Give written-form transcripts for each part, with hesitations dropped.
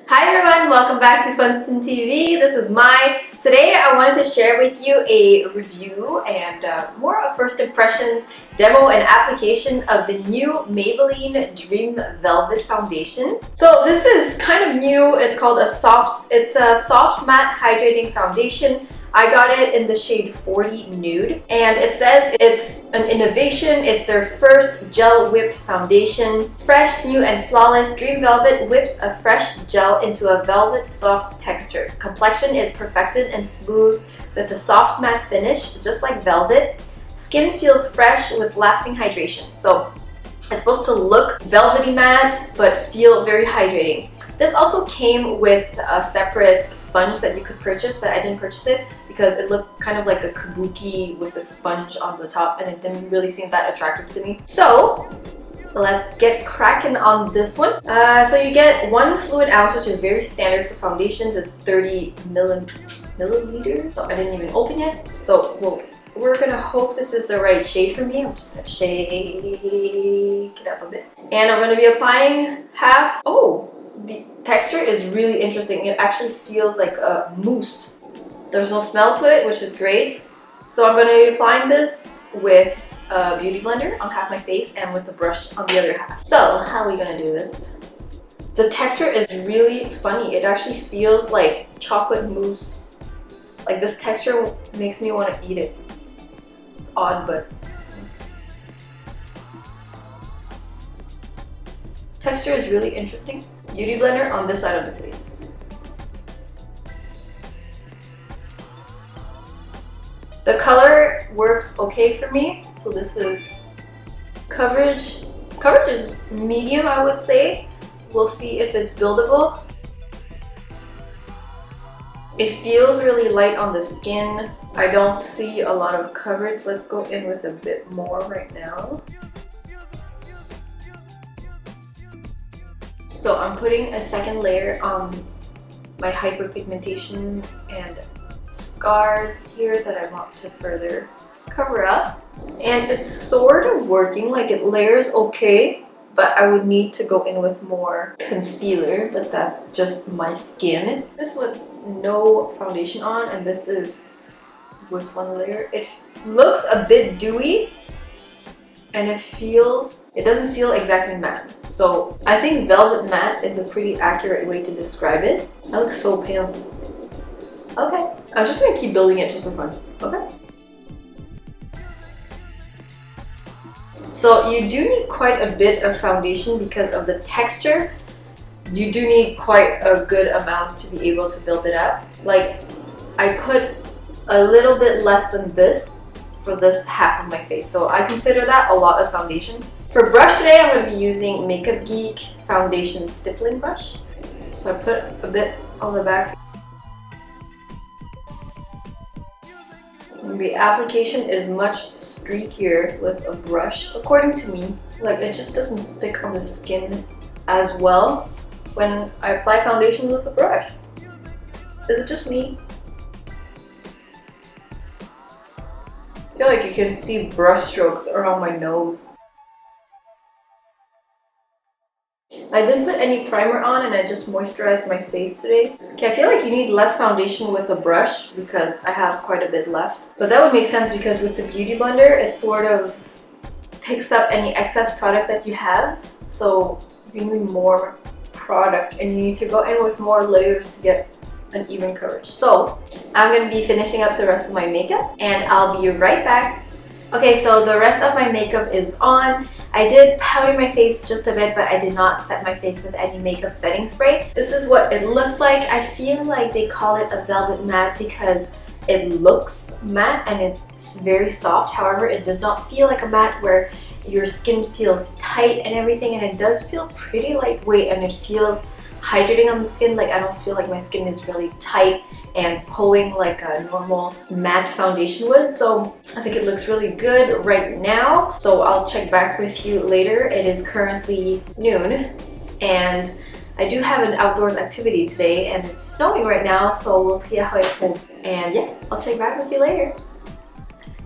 Hi everyone, welcome back to FUNSTON TV. This is Mai. Today I wanted to share with you a review and more of first impressions, demo and application of the new Maybelline Dream Velvet foundation. So this is kind of new. It's called a soft matte hydrating foundation. I got it in the shade 40 Nude, and it says it's an innovation. It's their first gel whipped foundation. Fresh, new and flawless, Dream Velvet whips a fresh gel into a velvet soft texture. Complexion is perfected and smooth with a soft matte finish, just like velvet. Skin feels fresh with lasting hydration. So it's supposed to look velvety matte but feel very hydrating. This also came with a separate sponge that you could purchase, but I didn't purchase it because it looked kind of like a kabuki with a sponge on the top and it didn't really seem that attractive to me. So let's get cracking on this one. So you get 1 fluid ounce, which is very standard for foundations. It's 30 milliliters. So I didn't even open yet. So we're gonna hope this is the right shade for me. I'm just gonna shake it up a bit. And I'm gonna be applying half. Oh, the texture is really interesting. It actually feels like a mousse. There's no smell to it, which is great. So I'm gonna be applying this with a beauty blender on half my face and with the brush on the other half. So how are we gonna do this? The texture is really funny. It actually feels like chocolate mousse. Like this texture makes me want to eat it. It's odd, but texture is really interesting. Beauty blender on this side of the face. The color works okay for me. So this is coverage. Coverage is medium, I would say. We'll see if it's buildable. It feels really light on the skin. I don't see a lot of coverage. Let's go in with a bit more right now. So I'm putting a second layer on my hyperpigmentation and scars here that I want to further cover up. And it's sort of working, like it layers okay, but I would need to go in with more concealer, but that's just my skin. This with no foundation on, and this is with 1 layer. It looks a bit dewy, and it doesn't feel exactly matte. So I think velvet matte is a pretty accurate way to describe it. I look so pale. Okay, I'm just gonna keep building it just for fun. Okay. So you do need quite a bit of foundation because of the texture. You do need quite a good amount to be able to build it up. Like, I put a little bit less than this for this half of my face. So I consider that a lot of foundation. For brush today, I'm going to be using Makeup Geek Foundation Stippling Brush. So I put a bit on the back. The application is much streakier with a brush, according to me. Like, it just doesn't stick on the skin as well when I apply foundation with a brush. Is it just me? I feel like you can see brush strokes around my nose. I didn't put any primer on and I just moisturized my face today. Okay, I feel like you need less foundation with a brush because I have quite a bit left. But that would make sense because with the beauty blender, it sort of picks up any excess product that you have. So you need more product and you need to go in with more layers to get an even coverage. So I'm going to be finishing up the rest of my makeup and I'll be right back. Okay, so the rest of my makeup is on. I did powder my face just a bit, but I did not set my face with any makeup setting spray. This is what it looks like. I feel like they call it a velvet matte because it looks matte and it's very soft. However, it does not feel like a matte where your skin feels tight and everything, and it does feel pretty lightweight and it feels hydrating on the skin. Like, I don't feel like my skin is really tight and pulling like a normal matte foundation would. So I think it looks really good right now. So I'll check back with you later. It is currently noon and I do have an outdoors activity today and it's snowing right now, so we'll see how it goes. And yeah, I'll check back with you later.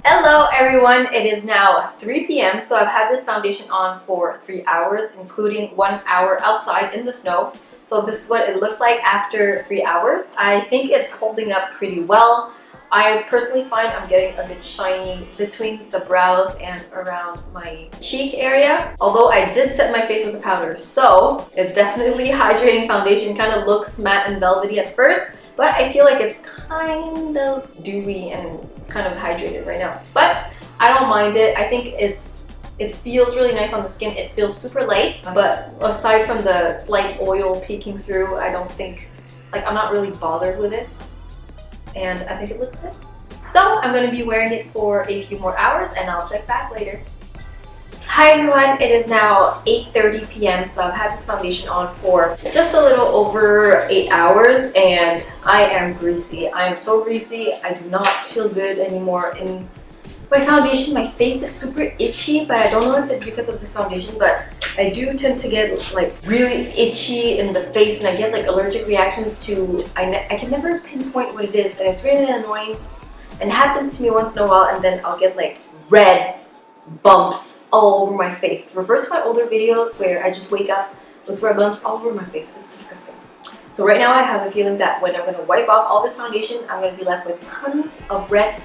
Hello everyone, it is now 3 p.m. so I've had this foundation on for 3 hours, including 1 hour outside in the snow. So this is what it looks like after 3 hours. I think it's holding up pretty well. I personally find I'm getting a bit shiny between the brows and around my cheek area. Although I did set my face with a powder, so it's definitely hydrating foundation. Kind of looks matte and velvety at first, but I feel like it's kind of dewy and kind of hydrated right now. But I don't mind it. I think it feels really nice on the skin. It feels super light, but aside from the slight oil peeking through, I don't think, like, I'm not really bothered with it. And I think it looks good. So I'm going to be wearing it for a few more hours and I'll check back later. Hi everyone, it is now 8:30 p.m. so I've had this foundation on for just a little over 8 hours and I am greasy. I am so greasy. I do not feel good anymore in my foundation. My face is super itchy, but I don't know if it's because of this foundation, but I do tend to get like really itchy in the face and I get like allergic reactions to, I can never pinpoint what it is and it's really annoying, and it happens to me once in a while and then I'll get like red bumps all over my face. Revert to my older videos where I just wake up with red bumps all over my face. It's disgusting. So right now I have a feeling that when I'm going to wipe off all this foundation, I'm going to be left with tons of red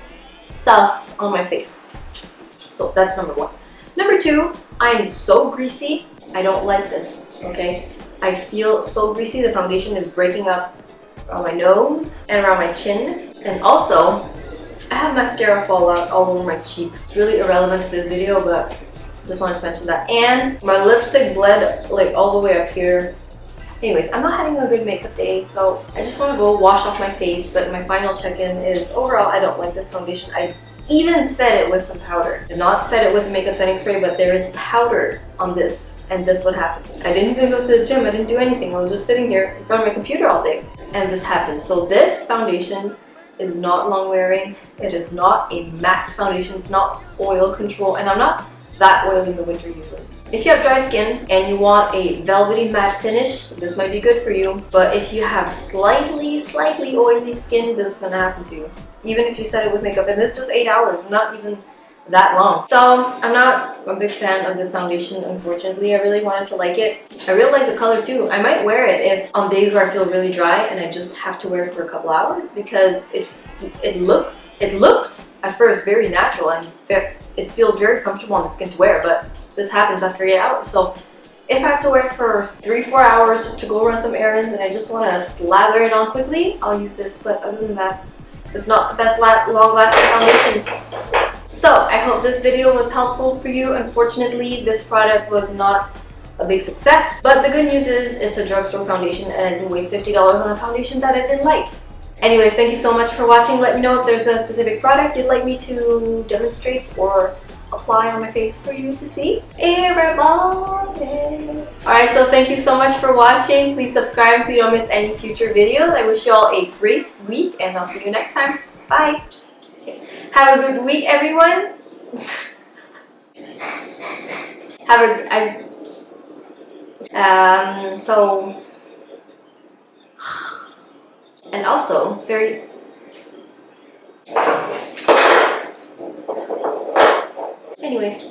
stuff on my face. So that's number one. Number two, I am so greasy. I don't like this, okay? I feel so greasy. The foundation is breaking up on my nose and around my chin. And also, I have mascara fallout all over my cheeks. It's really irrelevant to this video, but just wanted to mention that. And my lipstick bled like all the way up here. Anyways, I'm not having a good makeup day, so I just want to go wash off my face. But my final check-in is overall, I don't like this foundation. I even set it with some powder. Did not set it with a makeup setting spray, but there is powder on this. And this would happen. I didn't even go to the gym. I didn't do anything. I was just sitting here in front of my computer all day. And this happened. So this foundation is not long wearing. It is not a matte foundation. It's not oil control. And I'm not that oily in the winter usually. If you have dry skin and you want a velvety matte finish, this might be good for you. But if you have slightly oily skin, this is gonna happen to you. Even if you set it with makeup, and this was 8 hours, not even that long. So I'm not a big fan of this foundation, unfortunately. I really wanted to like it. I really like the color too. I might wear it if on days where I feel really dry and I just have to wear it for a couple hours, because it looked at first very natural and it feels very comfortable on the skin to wear, but this happens after 8 hours. So if I have to wear it for 3-4 hours just to go run some errands and I just want to slather it on quickly, I'll use this. But other than that, it's not the best long-lasting foundation. So I hope this video was helpful for you. Unfortunately, this product was not a big success, but the good news is it's a drugstore foundation and I didn't waste $50 on a foundation that I didn't like. Anyways, thank you so much for watching. Let me know if there's a specific product you'd like me to demonstrate or apply on my face for you to see. Everybody! Alright, so thank you so much for watching. Please subscribe so you don't miss any future videos. I wish you all a great week and I'll see you next time. Bye! Have a good week, everyone. And also very. Anyways.